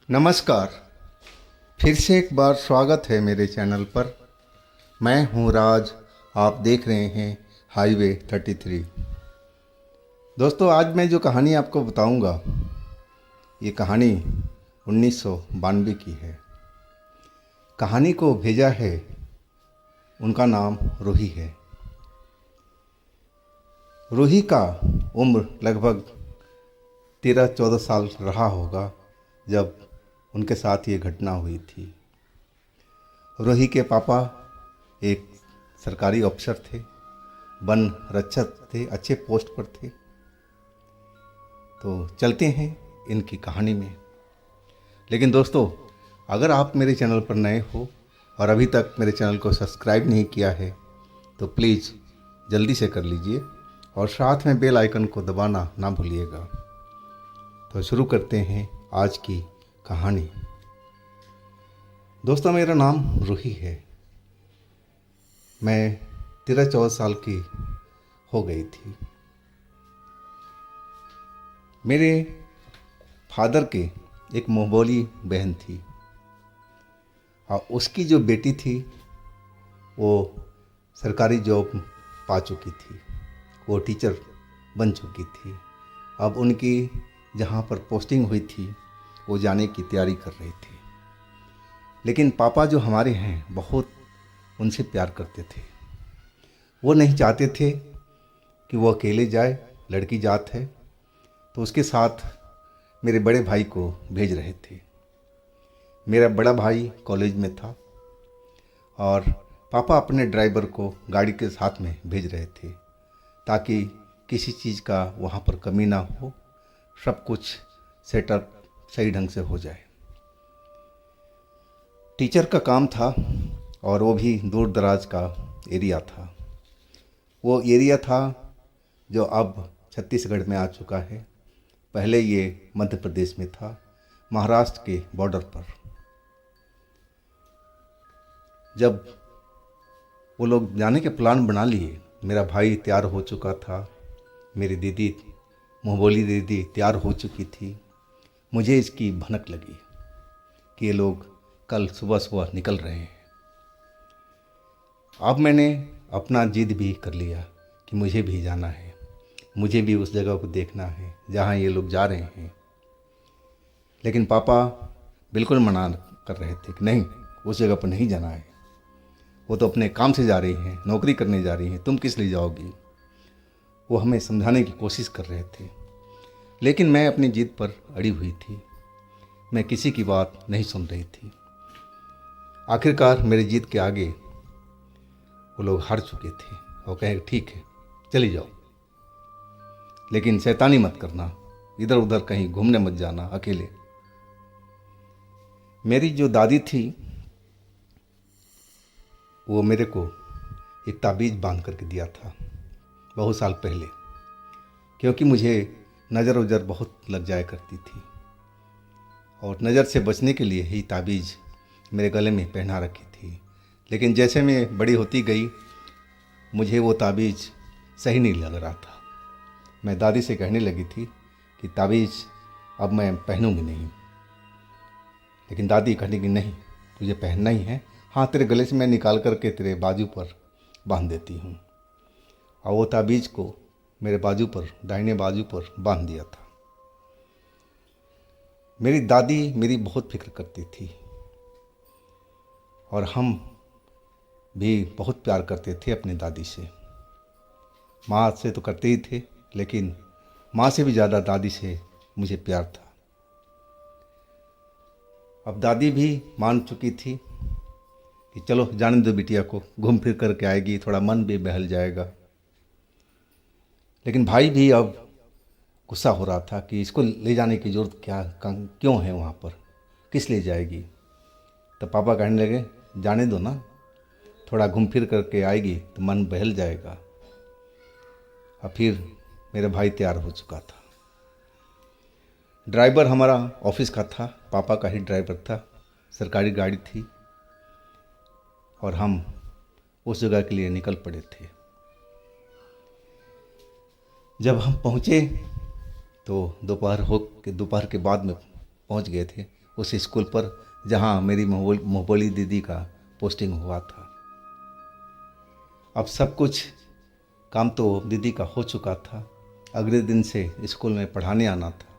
नमस्कार। फिर से एक बार स्वागत है मेरे चैनल पर। मैं हूं राज। आप देख रहे हैं हाईवे 33। दोस्तों, आज मैं जो कहानी आपको बताऊंगा, ये कहानी 1992 की है। कहानी को भेजा है, उनका नाम रूही है। रूही का उम्र लगभग 13-14 साल रहा होगा जब उनके साथ ये घटना हुई थी। रूही के पापा एक सरकारी अफसर थे, वन रक्षक थे, अच्छे पोस्ट पर थे। तो चलते हैं इनकी कहानी में। लेकिन दोस्तों, अगर आप मेरे चैनल पर नए हो और अभी तक मेरे चैनल को सब्सक्राइब नहीं किया है तो प्लीज़ जल्दी से कर लीजिए और साथ में बेल आइकन को दबाना ना भूलिएगा। तो शुरू करते हैं आज की कहानी। दोस्तों, मेरा नाम रूही है। मैं 13-14 साल की हो गई थी। मेरे फादर के एक मोहबोली बहन थी और उसकी जो बेटी थी वो सरकारी जॉब पा चुकी थी, वो टीचर बन चुकी थी। अब उनकी जहाँ पर पोस्टिंग हुई थी वो जाने की तैयारी कर रही थी। लेकिन पापा जो हमारे हैं बहुत उनसे प्यार करते थे। वो नहीं चाहते थे कि वो अकेले जाए, लड़की जात है, तो उसके साथ मेरे बड़े भाई को भेज रहे थे। मेरा बड़ा भाई कॉलेज में था और पापा अपने ड्राइवर को गाड़ी के साथ में भेज रहे थे ताकि किसी चीज़ का वहाँ पर कमी ना हो, सब कुछ सेटअप सही ढंग से हो जाए। टीचर का काम था और वो भी दूर दराज का एरिया था। वो एरिया था जो अब छत्तीसगढ़ में आ चुका है। पहले ये मध्य प्रदेश में था, महाराष्ट्र के बॉर्डर पर। जब वो लोग जाने के प्लान बना लिए, मेरा भाई तैयार हो चुका था, मेरी दीदी, मुँहबोली दीदी तैयार हो चुकी थी। मुझे इसकी भनक लगी कि ये लोग कल सुबह सुबह निकल रहे हैं। अब मैंने अपना जिद भी कर लिया कि मुझे भी जाना है, मुझे भी उस जगह को देखना है जहाँ ये लोग जा रहे हैं। लेकिन पापा बिल्कुल मना कर रहे थे कि नहीं, उस जगह पर नहीं जाना है। वो तो अपने काम से जा रही हैं, नौकरी करने जा रही हैं, तुम किस लिए जाओगी। वो हमें समझाने की कोशिश कर रहे थे, लेकिन मैं अपनी जिद पर अड़ी हुई थी। मैं किसी की बात नहीं सुन रही थी। आखिरकार मेरी जिद के आगे वो लोग हार चुके थे और कहे ठीक है चली जाओ, लेकिन शैतानी मत करना, इधर उधर कहीं घूमने मत जाना अकेले। मेरी जो दादी थी वो मेरे को एक ताबीज़ बांध करके दिया था बहुत साल पहले, क्योंकि मुझे नज़र उज़र बहुत लग जाया करती थी और नज़र से बचने के लिए ही ताबीज़ मेरे गले में पहना रखी थी। लेकिन जैसे मैं बड़ी होती गई मुझे वो ताबीज़ सही नहीं लग रहा था। मैं दादी से कहने लगी थी कि ताबीज़ अब मैं पहनूंगी नहीं। लेकिन दादी कहने की नहीं, तुझे पहनना ही है। हाँ, तेरे गले से मैं निकाल करके तेरे बाजू पर बांध देती हूँ। और वो ताबीज़ को मेरे बाजू पर, दाहिने बाजू पर बांध दिया था। मेरी दादी मेरी बहुत फिक्र करती थी और हम भी बहुत प्यार करते थे अपनी दादी से। माँ से तो करते ही थे, लेकिन माँ से भी ज़्यादा दादी से मुझे प्यार था। अब दादी भी मान चुकी थी कि चलो जाने दो बिटिया को, घूम फिर करके आएगी, थोड़ा मन भी बहल जाएगा। लेकिन भाई भी अब गुस्सा हो रहा था कि इसको ले जाने की ज़रूरत क्यों है वहाँ पर, किस लिए जाएगी। तो पापा कहने लगे जाने दो ना, थोड़ा घूम फिर करके आएगी तो मन बहल जाएगा। और फिर मेरा भाई तैयार हो चुका था। ड्राइवर हमारा ऑफिस का था, पापा का ही ड्राइवर था, सरकारी गाड़ी थी और हम उस जगह के लिए निकल पड़े थे। जब हम पहुँचे तो दोपहर के बाद में पहुँच गए थे। उस स्कूल पर जहाँ मेरी मोहबोली दीदी का पोस्टिंग हुआ था। अब सब कुछ काम तो दीदी का हो चुका था, अगले दिन से स्कूल में पढ़ाने आना था।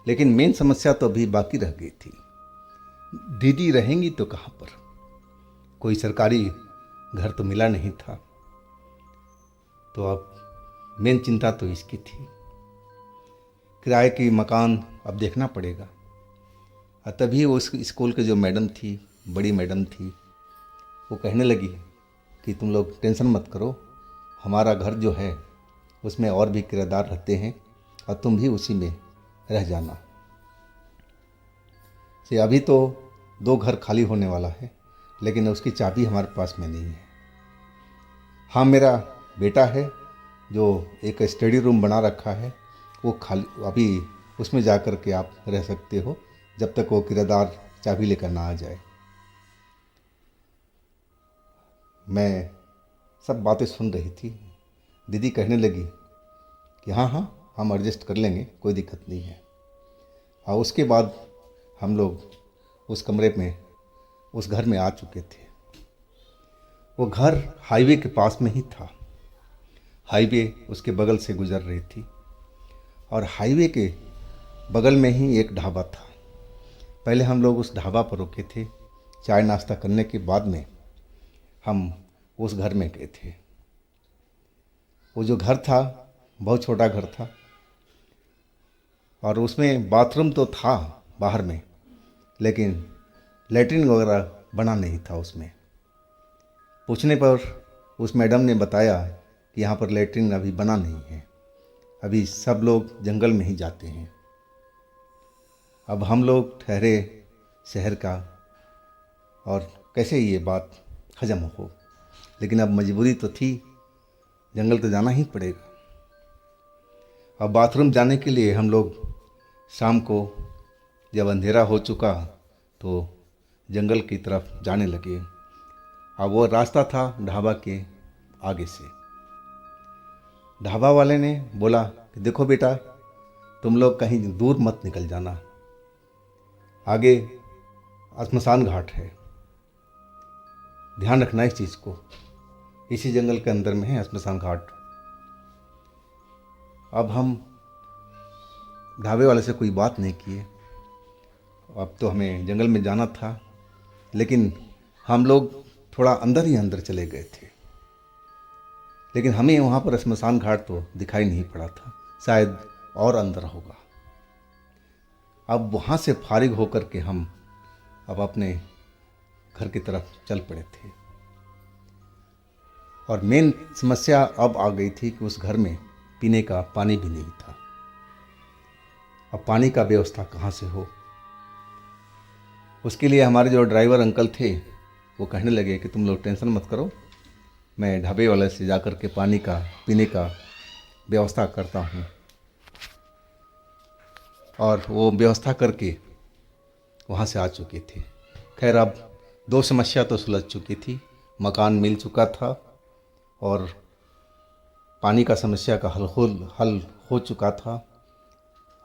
लेकिन मेन समस्या तो अभी बाकी रह गई थी, दीदी रहेंगी तो कहाँ पर? कोई सरकारी घर तो मिला नहीं था। तो अब मेन चिंता तो इसकी थी, किराए की मकान अब देखना पड़ेगा। और तभी वो स्कूल के जो मैडम थी, बड़ी मैडम थी, वो कहने लगी कि तुम लोग टेंशन मत करो, हमारा घर जो है उसमें और भी किराएदार रहते हैं और तुम भी उसी में रह जाना। से अभी तो 2 घर खाली होने वाला है, लेकिन उसकी चाबी हमारे पास में नहीं है। हाँ, मेरा बेटा है जो एक स्टडी रूम बना रखा है, वो खाली, अभी उसमें जा कर के आप रह सकते हो जब तक वो किराएदार चाबी लेकर ना आ जाए। मैं सब बातें सुन रही थी। दीदी कहने लगी कि हाँ हाँ, हम एडजस्ट कर लेंगे, कोई दिक्कत नहीं है। और उसके बाद हम लोग उस कमरे में, उस घर में आ चुके थे। वो घर हाईवे के पास में ही था, हाईवे उसके बगल से गुजर रही थी और हाईवे के बगल में ही एक ढाबा था। पहले हम लोग उस ढाबा पर रुके थे, चाय नाश्ता करने के बाद में हम उस घर में गए थे। वो जो घर था बहुत छोटा घर था और उसमें बाथरूम तो था बाहर में, लेकिन लैट्रिन वगैरह बना नहीं था उसमें। पूछने पर उस मैडम ने बताया कि यहाँ पर लैट्रिन अभी बना नहीं है, अभी सब लोग जंगल में ही जाते हैं। अब हम लोग ठहरे शहर का और कैसे ये बात हजम हो, लेकिन अब मजबूरी तो थी, जंगल तो जाना ही पड़ेगा। अब बाथरूम जाने के लिए हम लोग शाम को जब अंधेरा हो चुका तो जंगल की तरफ जाने लगे। अब वो रास्ता था ढाबा के आगे से। ढाबा वाले ने बोला कि देखो बेटा, तुम लोग कहीं दूर मत निकल जाना, आगे श्मशान घाट है, ध्यान रखना इस चीज़ को, इसी जंगल के अंदर में है श्मशान घाट। अब हम ढाबे वाले से कोई बात नहीं किए, अब तो हमें जंगल में जाना था, लेकिन हम लोग थोड़ा अंदर ही अंदर चले गए थे। लेकिन हमें वहाँ पर श्मशान घाट तो दिखाई नहीं पड़ा था, शायद और अंदर होगा। अब वहाँ से फारिग होकर के हम अब अपने घर की तरफ चल पड़े थे। और मेन समस्या अब आ गई थी कि उस घर में पीने का पानी भी नहीं था। अब पानी का व्यवस्था कहाँ से हो? उसके लिए हमारे जो ड्राइवर अंकल थे वो कहने लगे कि तुम लोग टेंशन मत करो, मैं ढाबे वाले से जा कर के पानी का, पीने का व्यवस्था करता हूँ। और वो व्यवस्था करके वहाँ से आ चुके थे। खैर, अब 2 समस्या तो सुलझ चुकी थी, मकान मिल चुका था और पानी का समस्या का हल हो चुका था।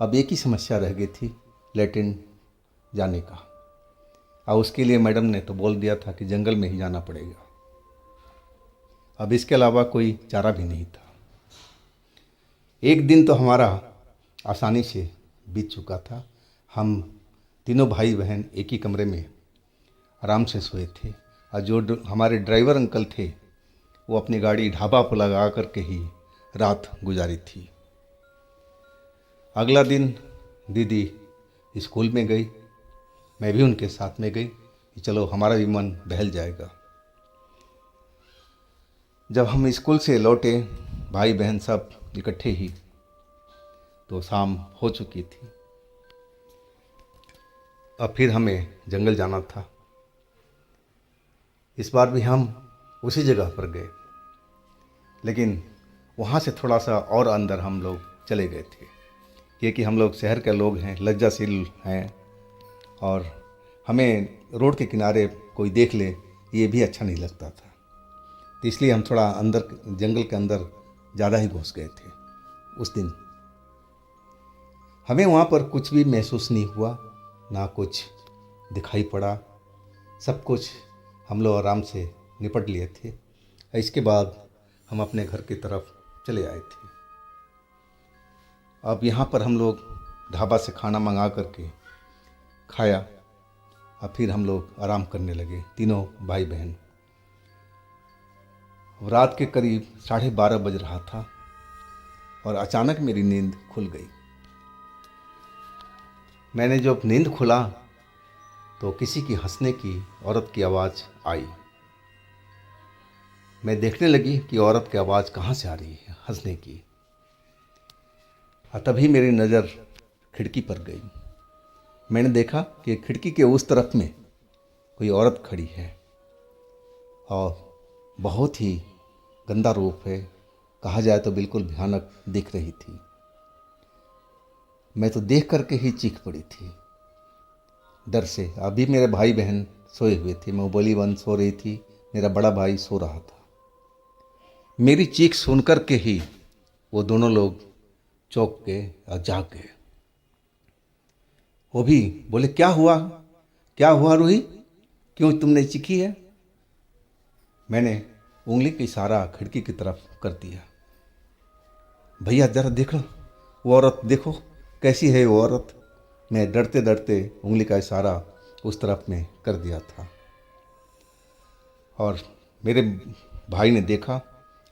अब एक ही समस्या रह गई थी, लैट्रिन जाने का। और उसके लिए मैडम ने तो बोल दिया था कि जंगल में ही जाना पड़ेगा। अब इसके अलावा कोई चारा भी नहीं था। एक दिन तो हमारा आसानी से बीत चुका था। हम तीनों भाई बहन एक ही कमरे में आराम से सोए थे और जो हमारे ड्राइवर अंकल थे वो अपनी गाड़ी ढाबा पर लगा कर के ही रात गुजारी थी। अगला दिन दीदी स्कूल में गई, मैं भी उनके साथ में गई कि चलो हमारा भी मन बहल जाएगा। जब हम स्कूल से लौटे, भाई बहन सब इकट्ठे ही, तो शाम हो चुकी थी। अब फिर हमें जंगल जाना था। इस बार भी हम उसी जगह पर गए, लेकिन वहाँ से थोड़ा सा और अंदर हम लोग चले गए थे, क्योंकि हम लोग शहर के लोग हैं, लज्जाशील हैं और हमें रोड के किनारे कोई देख ले ये भी अच्छा नहीं लगता था। तो इसलिए हम थोड़ा अंदर, जंगल के अंदर ज़्यादा ही घुस गए थे। उस दिन हमें वहाँ पर कुछ भी महसूस नहीं हुआ, ना कुछ दिखाई पड़ा। सब कुछ हम लोग आराम से निपट लिए थे। इसके बाद हम अपने घर की तरफ चले आए थे। अब यहाँ पर हम लोग ढाबा से खाना मंगा करके खाया और फिर हम लोग आराम करने लगे, तीनों भाई बहन। रात के करीब 12:30 बज रहा था और अचानक मेरी नींद खुल गई। मैंने जब नींद खुला तो किसी की हंसने की औरत की आवाज़ आई। मैं देखने लगी कि औरत की आवाज़ कहाँ से आ रही है हंसने की। और तभी मेरी नज़र खिड़की पर गई। मैंने देखा कि खिड़की के उस तरफ में कोई औरत खड़ी है और बहुत ही गंदा रूप है, कहा जाए तो बिल्कुल भयानक दिख रही थी। मैं तो देख करके ही चीख पड़ी थी डर से। अभी मेरे भाई बहन सोए हुए थे, मैं बोली बहन सो रही थी, मेरा बड़ा भाई सो रहा था। मेरी चीख सुन कर के ही वो दोनों लोग चौंक गए और जाग गए। वो भी बोले क्या हुआ, क्या हुआ रूही, क्यों तुमने चीखी है? मैंने उंगली का इशारा खिड़की की तरफ कर दिया। भैया जरा देखो वो औरत, देखो कैसी है वो औरत। मैं डरते डरते उंगली का इशारा उस तरफ में कर दिया था और मेरे भाई ने देखा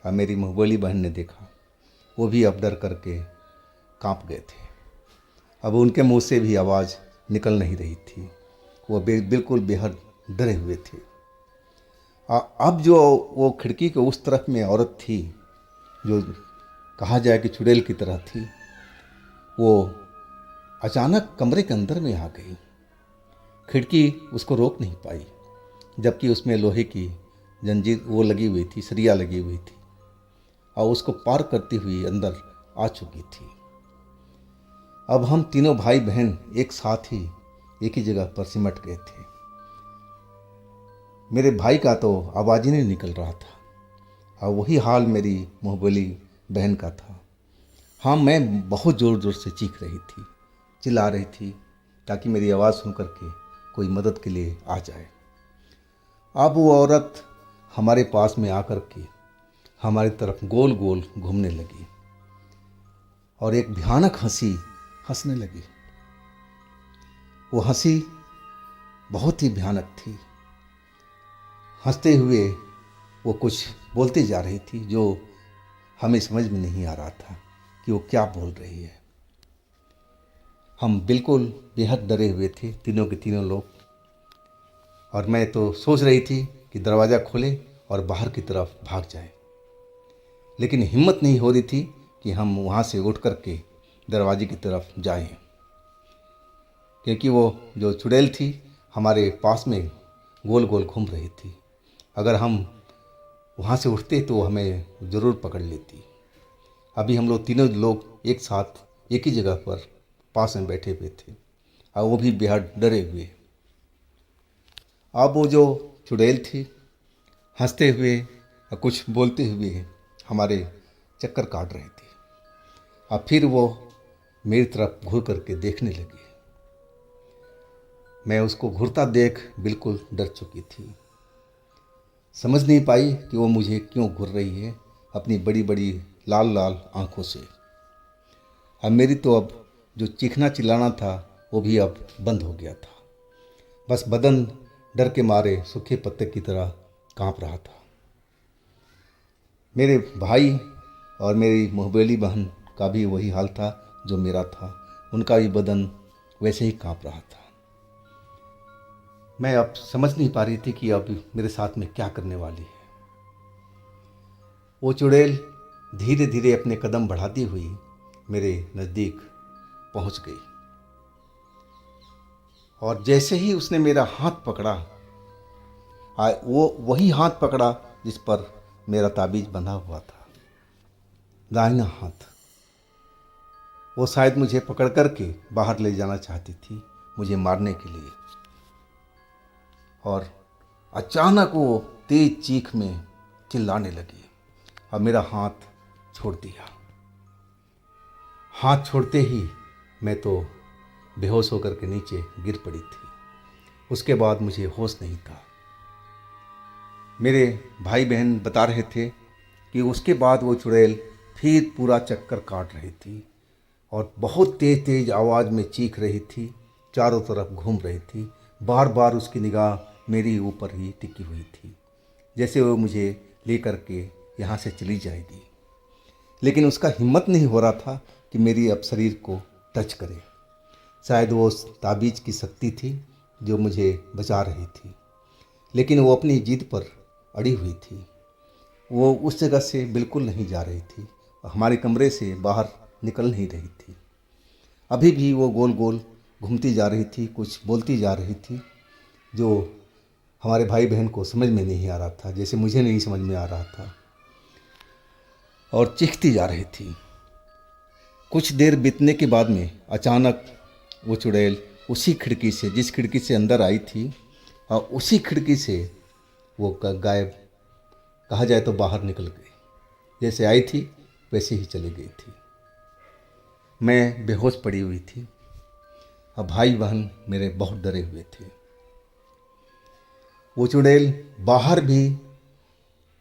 और मेरी मुँहबोली बहन ने देखा। वो भी अब डर करके कांप गए थे। अब उनके मुंह से भी आवाज़ निकल नहीं रही थी। वो बिल्कुल बेहद डरे हुए थे। अब जो वो खिड़की के उस तरफ में औरत थी, जो कहा जाए कि चुड़ैल की तरह थी, वो अचानक कमरे के अंदर में आ गई। खिड़की उसको रोक नहीं पाई, जबकि उसमें लोहे की जंजीर वो लगी हुई थी, सरिया लगी हुई थी और उसको पार करती हुई अंदर आ चुकी थी। अब हम तीनों भाई बहन एक साथ ही एक ही जगह पर सिमट गए थे। मेरे भाई का तो आवाज़ ही नहीं निकल रहा था और वही हाल मेरी मुँहबोली बहन का था। हाँ, मैं बहुत ज़ोर ज़ोर से चीख रही थी, चिल्ला रही थी, ताकि मेरी आवाज़ सुन करके कोई मदद के लिए आ जाए। अब वो औरत हमारे पास में आकर के हमारी तरफ गोल गोल घूमने लगी और एक भयानक हंसी हंसने लगी। वो हंसी बहुत ही भयानक थी। हंसते हुए वो कुछ बोलती जा रही थी जो हमें समझ में नहीं आ रहा था कि वो क्या बोल रही है। हम बिल्कुल बेहद डरे हुए थे, तीनों के तीनों लोग। और मैं तो सोच रही थी कि दरवाज़ा खोले और बाहर की तरफ भाग जाए, लेकिन हिम्मत नहीं हो रही थी कि हम वहाँ से उठ कर के दरवाजे की तरफ जाएं, क्योंकि वो जो चुड़ैल थी हमारे पास में गोल गोल घूम रही थी। अगर हम वहाँ से उठते तो हमें ज़रूर पकड़ लेती। अभी हम लोग तीनों लोग एक साथ एक ही जगह पर पास में बैठे हुए थे और वो भी बेहद डरे हुए। अब वो जो चुड़ैल थी हंसते हुए और कुछ बोलते हुए हमारे चक्कर काट रही थी और फिर वो मेरी तरफ घूर करके देखने लगी। मैं उसको घूरता देख बिल्कुल डर चुकी थी। समझ नहीं पाई कि वो मुझे क्यों घूर रही है अपनी बड़ी बड़ी लाल लाल आंखों से। अब मेरी तो अब जो चीखना चिल्लाना था वो भी अब बंद हो गया था। बस बदन डर के मारे सूखे पत्ते की तरह कांप रहा था। मेरे भाई और मेरी मुँहबोली बहन का भी वही हाल था जो मेरा था। उनका भी बदन वैसे ही कांप रहा था। मैं अब समझ नहीं पा रही थी कि अब मेरे साथ में क्या करने वाली है। वो चुड़ैल धीरे धीरे अपने कदम बढ़ाती हुई मेरे नज़दीक पहुंच गई और जैसे ही उसने मेरा हाथ पकड़ा, वो वही हाथ पकड़ा जिस पर मेरा ताबीज़ बंधा हुआ था, दाहिना हाथ। वो शायद मुझे पकड़ कर के बाहर ले जाना चाहती थी, मुझे मारने के लिए। और अचानक वो तेज चीख में चिल्लाने लगी और मेरा हाथ छोड़ दिया। हाथ छोड़ते ही मैं तो बेहोश होकर के नीचे गिर पड़ी थी। उसके बाद मुझे होश नहीं था। मेरे भाई बहन बता रहे थे कि उसके बाद वो चुड़ैल फिर पूरा चक्कर काट रही थी और बहुत तेज़ तेज़ आवाज़ में चीख रही थी, चारों तरफ घूम रही थी। बार बार उसकी निगाह मेरी ऊपर ही टिकी हुई थी, जैसे वो मुझे लेकर के यहाँ से चली जाएगी। लेकिन उसका हिम्मत नहीं हो रहा था कि मेरी अब शरीर को टच करे। शायद वो उस ताबीज़ की शक्ति थी जो मुझे बचा रही थी, लेकिन वो अपनी जिद पर अड़ी हुई थी। वो उस जगह से बिल्कुल नहीं जा रही थी, हमारे कमरे से बाहर निकल नहीं रही थी। अभी भी वो गोल गोल घूमती जा रही थी, कुछ बोलती जा रही थी जो हमारे भाई बहन को समझ में नहीं आ रहा था, जैसे मुझे नहीं समझ में आ रहा था, और चीखती जा रही थी। कुछ देर बीतने के बाद में अचानक वो चुड़ैल उसी खिड़की से, जिस खिड़की से अंदर आई थी, और उसी खिड़की से वो गायब, कहा जाए तो बाहर निकल गई। जैसे आई थी वैसे ही चली गई थी। मैं बेहोश पड़ी हुई थी और भाई बहन मेरे बहुत डरे हुए थे। वो चुड़ैल बाहर भी,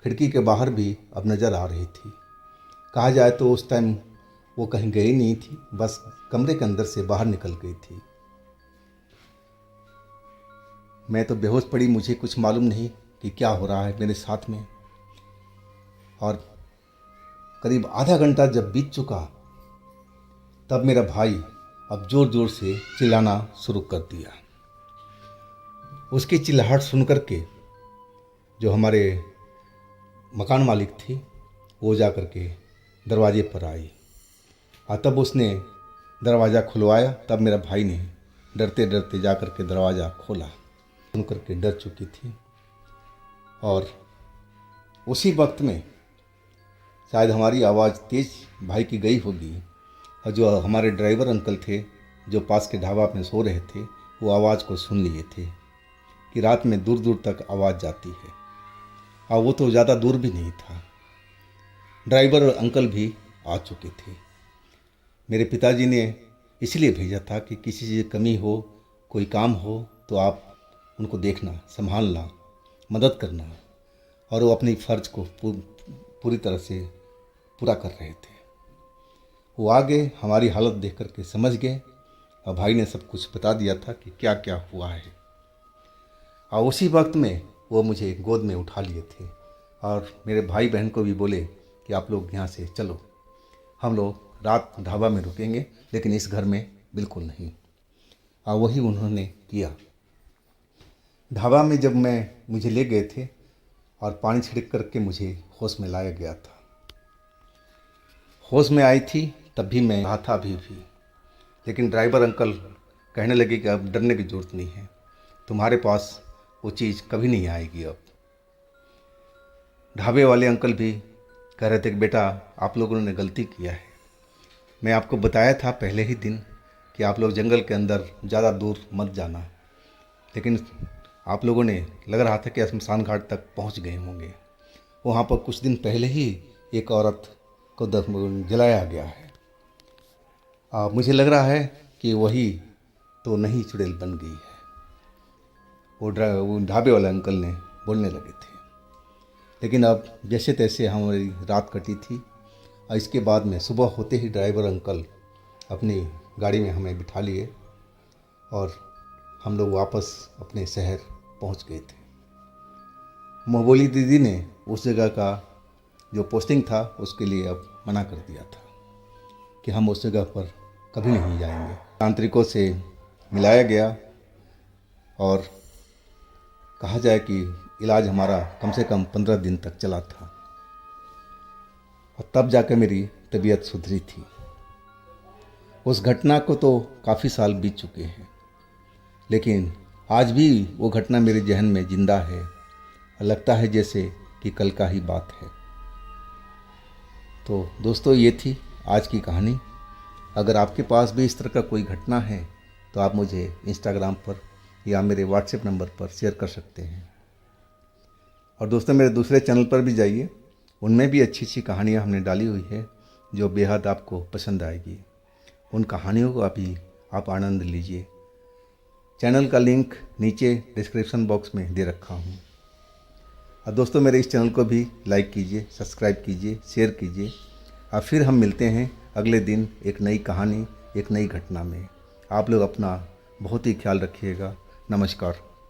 खिड़की के बाहर भी अब नज़र आ रही थी। कहा जाए तो उस टाइम वो कहीं गई नहीं थी, बस कमरे के अंदर से बाहर निकल गई थी। मैं तो बेहोश पड़ी, मुझे कुछ मालूम नहीं कि क्या हो रहा है मेरे साथ में। और करीब आधा घंटा जब बीत चुका, तब मेरा भाई अब ज़ोर ज़ोर से चिल्लाना शुरू कर दिया। उसकी चिल्लाहट सुन कर के जो हमारे मकान मालिक थी, वो जा कर के दरवाजे पर आई और तब उसने दरवाज़ा खुलवाया। तब मेरा भाई ने डरते डरते जा कर के दरवाज़ा खोला। सुन कर के डर चुकी थी और उसी वक्त में शायद हमारी आवाज़ तेज़ भाई की गई होगी, और जो हमारे ड्राइवर अंकल थे जो पास के ढाबा में सो रहे थे, वो आवाज़ को सुन लिए थे कि रात में दूर दूर तक आवाज़ जाती है। और वो तो ज़्यादा दूर भी नहीं था। ड्राइवर अंकल भी आ चुके थे। मेरे पिताजी ने इसलिए भेजा था कि किसी चीज़ की कमी हो, कोई काम हो तो आप उनको देखना, संभालना, मदद करना, और वो अपनी फ़र्ज को पूरी तरह से पूरा कर रहे थे। वो आगे हमारी हालत देख कर के समझ गए और भाई ने सब कुछ बता दिया था कि क्या क्या हुआ है। और उसी वक्त में वो मुझे गोद में उठा लिए थे और मेरे भाई बहन को भी बोले कि आप लोग यहाँ से चलो, हम लोग रात ढाबा में रुकेंगे, लेकिन इस घर में बिल्कुल नहीं। और वही उन्होंने किया। ढाबा में जब मुझे ले गए थे और पानी छिड़क करके मुझे होश में लाया गया था। होश में आई थी तब भी मैं रहा था अभी भी, लेकिन ड्राइवर अंकल कहने लगे कि अब डरने की ज़रूरत नहीं है, तुम्हारे पास वो चीज़ कभी नहीं आएगी। अब ढाबे वाले अंकल भी कह रहे थे कि बेटा आप लोगों ने गलती किया है। मैं आपको बताया था पहले ही दिन कि आप लोग जंगल के अंदर ज़्यादा दूर मत जाना, लेकिन आप लोगों ने, लग रहा था कि शमशान घाट तक पहुंच गए होंगे। वहाँ पर कुछ दिन पहले ही एक औरत को जलाया गया है। मुझे लग रहा है कि वही तो नई चुड़ैल बन गई है, वो ढाबे वाले अंकल ने बोलने लगे थे। लेकिन अब जैसे तैसे हमारी रात कटी थी और इसके बाद में सुबह होते ही ड्राइवर अंकल अपनी गाड़ी में हमें बिठा लिए और हम लोग वापस अपने शहर पहुंच गए थे। मोहबोली दीदी ने उस जगह का जो पोस्टिंग था उसके लिए अब मना कर दिया था कि हम उस जगह पर कभी नहीं जाएंगे। तांत्रिकों से मिलाया गया और कहा जाए कि इलाज हमारा कम से कम 15 दिन तक चला था और तब जाकर मेरी तबीयत सुधरी थी। उस घटना को तो काफ़ी साल बीत चुके हैं, लेकिन आज भी वो घटना मेरे जहन में ज़िंदा है और लगता है जैसे कि कल का ही बात है। तो दोस्तों, ये थी आज की कहानी। अगर आपके पास भी इस तरह का कोई घटना है तो आप मुझे इंस्टाग्राम पर या मेरे व्हाट्सएप नंबर पर शेयर कर सकते हैं। और दोस्तों, मेरे दूसरे चैनल पर भी जाइए, उनमें भी अच्छी अच्छी कहानियाँ हमने डाली हुई है जो बेहद आपको पसंद आएगी। उन कहानियों को अभी आप आनंद लीजिए। चैनल का लिंक नीचे डिस्क्रिप्शन बॉक्स में दे रखा हूँ। और दोस्तों मेरे इस चैनल को भी लाइक कीजिए, सब्सक्राइब कीजिए, शेयर कीजिए। और फिर हम मिलते हैं अगले दिन एक नई कहानी, एक नई घटना में। आप लोग अपना बहुत ही ख्याल रखिएगा। नमस्कार।